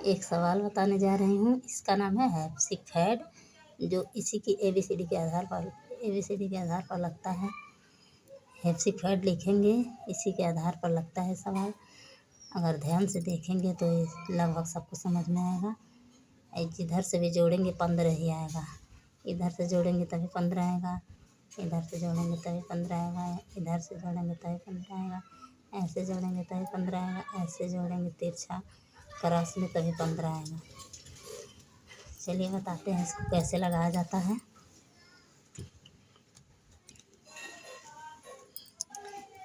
एक सवाल बताने जा रही हूँ। इसका नाम है हैप्सिफैड, जो इसी की एबीसीडी के आधार पर लगता है। हैप्सिफैड लिखेंगे, इसी के आधार पर लगता है सवाल। अगर ध्यान से देखेंगे तो ये लगभग सबको समझ में आएगा। जिधर से भी जोड़ेंगे 15 ही आएगा। इधर से जोड़ेंगे तभी 15 आएगा, इधर से जोड़ेंगे तभी 15 आएगा, इधर से जोड़ेंगे तभी 15 आएगा, ऐसे जोड़ेंगे तभी 15 आएगा, ऐसे जोड़ेंगे तिरछा क्रॉस में तभी 15 आएगा। चलिए बताते हैं इसको कैसे लगाया जाता है।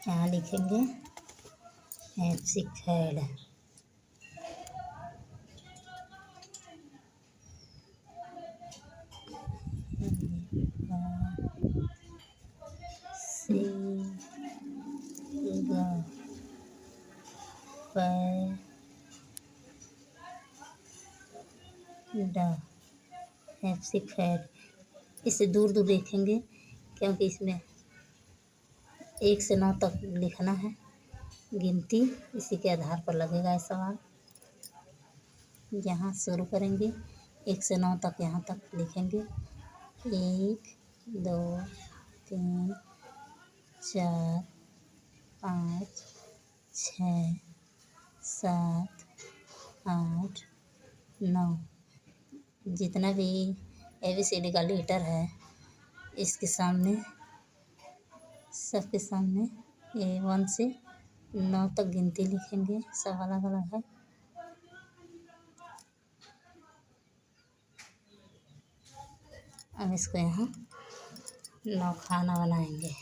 यहाँ लिखेंगे हैप्सिफैड। हैप्सिफैड। इसे दूर दूर देखेंगे क्योंकि इसमें 1 से 9 तक लिखना है गिनती। इसी के आधार पर लगेगा ये सवाल। यहाँ शुरू करेंगे 1 से 9 तक, यहाँ तक लिखेंगे 1 2 3 4 5 6 7 8 9। जितना भी एबीसीडी का लेटर है इसके सामने, सबके सामने ये 1 से 9 तक गिनती लिखेंगे। सब अलग अलग है। अब इसको यहाँ 9 खाना बनाएंगे।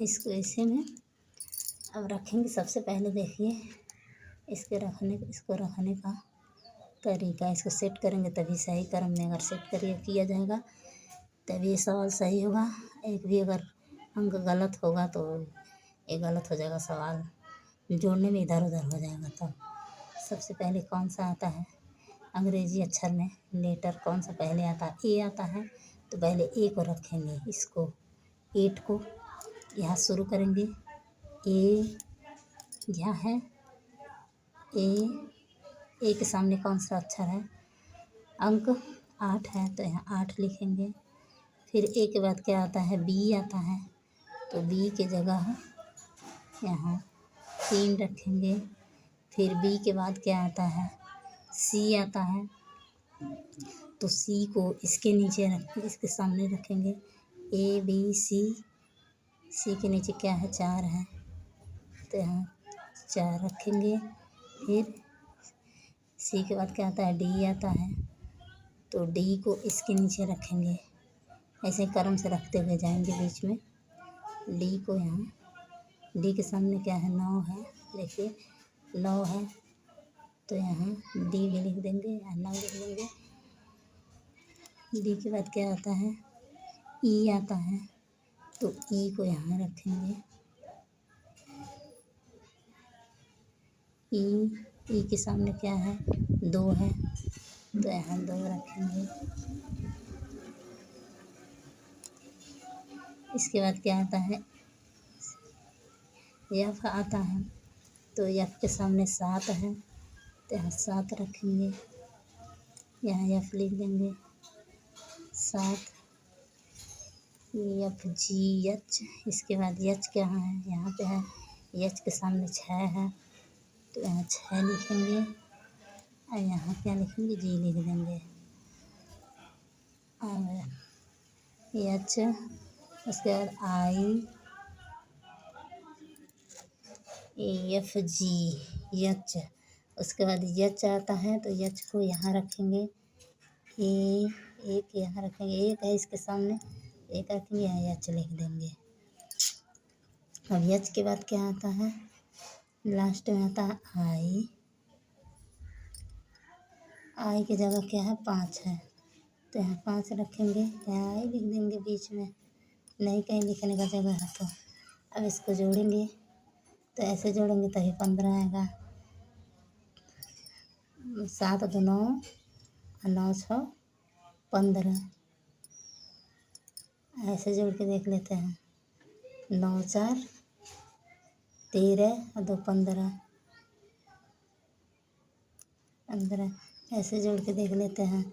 इसको ऐसे में अब रखेंगे। सबसे पहले देखिए इसको रखने का तरीका। इसको सेट करेंगे तभी सही क्रम में अगर सेट किया जाएगा तभी ये सवाल सही होगा। एक भी अगर अंक गलत होगा तो ये गलत हो जाएगा सवाल, जोड़ने में इधर उधर हो जाएगा। तो सबसे पहले कौन सा आता है अंग्रेजी अक्षर में लेटर, कौन सा पहले आता है? ए आता है तो पहले ए को रखेंगे। इसको 8 को यहाँ शुरू करेंगे। ए यहाँ है, ए के सामने कौन सा अक्षर है? अंक 8 है तो यहाँ 8 लिखेंगे। फिर ए के बाद क्या आता है? बी आता है तो बी के जगह यहाँ 3 रखेंगे। फिर बी के बाद क्या आता है? सी आता है तो सी को इसके नीचे इसके सामने रखेंगे। ए बी सी, सी के नीचे क्या है? 4 है तो यहाँ 4 रखेंगे। फिर सी के बाद क्या आता है? डी आता है तो डी को इसके नीचे रखेंगे। ऐसे क्रम से रखते हुए जाएंगे बीच में। डी को यहाँ, डी के सामने क्या है? 9 है। देखिए 9 है तो यहाँ डी भी लिख देंगे, 9 लिख देंगे। डी के बाद क्या आता है? ई आता है तो ई को यहाँ रखेंगे। ई के सामने क्या है? 2 है तो यहाँ 2 रखेंगे। इसके बाद क्या आता है? एफ आता है तो एफ के सामने 7 है तो यहाँ 7 रखेंगे। यहाँ एफ लिख देंगे 7। एफ जी एच, इसके बाद एच क्या है? यहाँ पे है। एच के सामने 6 है तो यहाँ 6 लिखेंगे और यहाँ क्या लिखेंगे? जी लिख देंगे। और एच, उसके बाद आई एफ जी एच, उसके बाद एच आता है तो एच को यहाँ रखेंगे। एक यहाँ रखेंगे, एक है इसके सामने, एक रखेंगे, यहाँ एच लिख देंगे। अब एच के बाद क्या आता है? लास्ट में आता है आई की जगह क्या है? 5 है तो यहाँ 5 रखेंगे। यहाँ आई लिख देंगे बीच में, नहीं कहीं लिखने का जगह है तो अब इसको जोड़ेंगे तो ऐसे जोड़ेंगे तभी 15 आएगा। 7 2 9 और 9 6 15। ऐसे जोड़ के देख लेते हैं। 9 4 13 और 2 15। 15 ऐसे जोड़ के देख लेते हैं।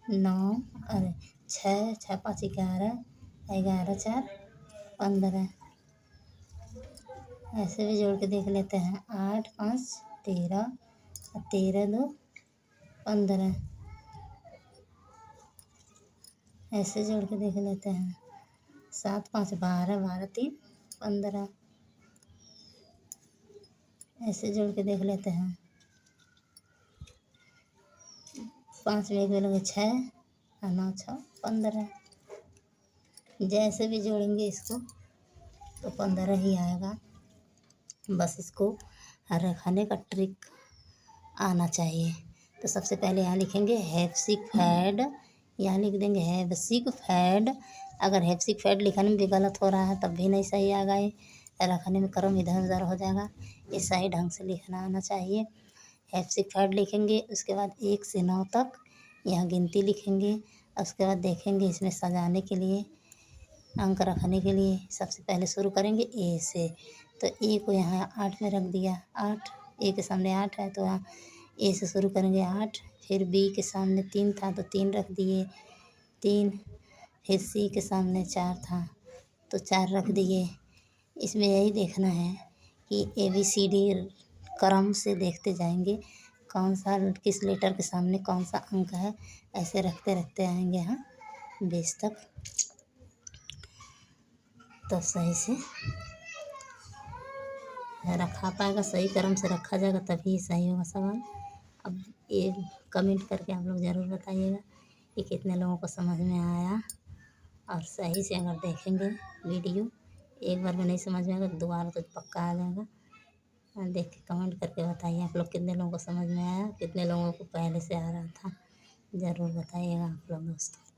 9 और 6 6 5 11 11 4 15। ऐसे भी जोड़ के देख लेते हैं। 8 5 13 और 13 2 15। ऐसे जोड़ के देख लेते हैं। 7 5 12 12 3 15। ऐसे जोड़ के देख लेते हैं। 5 में 1 मिलेंगे 6 और 9 6 15। जैसे भी जोड़ेंगे इसको तो 15 ही आएगा। बस इसको रखने का ट्रिक आना चाहिए। तो सबसे पहले यहाँ लिखेंगे हैप्सिक फैड, यहाँ लिख देंगे हैप्सिक फैड। अगर हैप्सिक फैड लिखने में भी गलत हो रहा है तब भी नहीं सही आएगा, ये रखने में क्रम इधर उधर हो जाएगा। ये सही ढंग से लिखना आना चाहिए। हैप्सिक फैड लिखेंगे, उसके बाद 1 से 9 तक यहाँ गिनती लिखेंगे। उसके बाद देखेंगे इसमें सजाने के लिए, अंक रखने के लिए सबसे पहले शुरू करेंगे ए से। तो ए को यहाँ 8 में रख दिया। 8 ए के सामने 8 है तो यहाँ ए से शुरू करेंगे 8। फिर बी के सामने 3 था तो 3 रख दिए 3। फिर सी के सामने 4 था तो 4 रख दिए। इसमें यही देखना है कि ABCD क्रम से देखते जाएंगे कौन सा किस लेटर के सामने कौन सा अंक है। ऐसे रखते रखते आएंगे यहाँ 20 तक, तो सही से रखा पाएगा। सही क्रम से रखा जाएगा तभी सही होगा सवाल। अब ये कमेंट करके आप लोग ज़रूर बताइएगा कि कितने लोगों को समझ में आया। और सही से अगर देखेंगे वीडियो, एक बार में नहीं समझ में आएगा तो दोबारा तो पक्का आ जाएगा। देख के कमेंट करके बताइए आप लोग कितने लोगों को समझ में आया, कितने लोगों को पहले से आ रहा था। ज़रूर बताइएगा आप लोग दोस्तों।